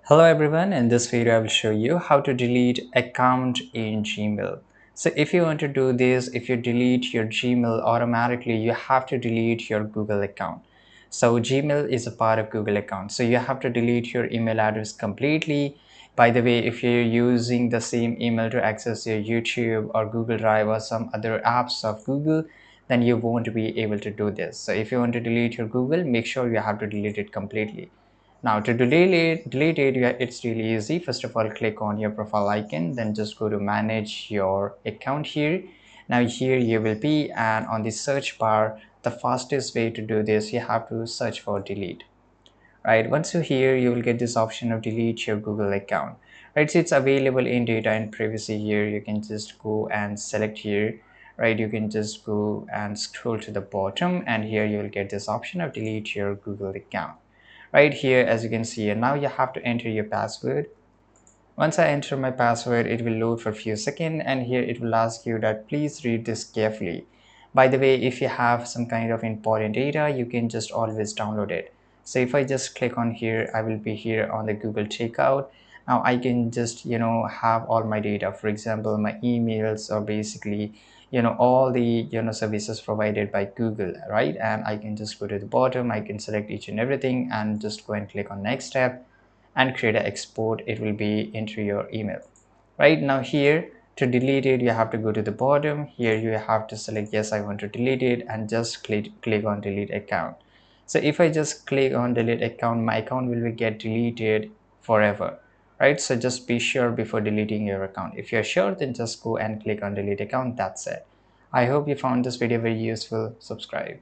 Hello everyone, in this video I will show you how to delete account in Gmail. So if you want to do this, if you delete your Gmail automatically, you have to delete your Google account. So Gmail is a part of Google account. So you have to delete your email address completely. By the way, if you're using the same email to access your YouTube or Google Drive or some other apps of Google, then you won't be able to do this. So if you want to delete your Google, make sure you have to delete it completely. Now to delete it, it's really easy. First of all, click on your profile icon, then just go to manage your account here. Now here you will be, and on the search bar, the fastest way to do this, you have to search for delete. Right, once you're here, you will get this option of delete your Google account. Right, so it's available in data and privacy here. You can just go and select here. Right, you can just go and scroll to the bottom, and here you will get this option of delete your Google account. Right here, as you can see, and now you have to enter your password. Once I enter my password, it will load for a few seconds, and here it will ask you that please read this carefully. By the way, if you have some kind of important data, you can just always download it. So if I just click on here, I will be here on the Google Checkout. Now I can just have all my data, for example my emails, or basically all the services provided by Google, right? And I can just go to the bottom, I can select each and everything and just go and click on next step and create an export. It will be into your email. Right now here, to delete it, you have to go to the bottom. Here you have to select yes, I want to delete it, and just click on delete account. So if I just click on delete account, my account will be get deleted forever. Right, so just be sure before deleting your account. If you're sure, then just go and click on delete account. That's it. I hope you found this video very useful. Subscribe.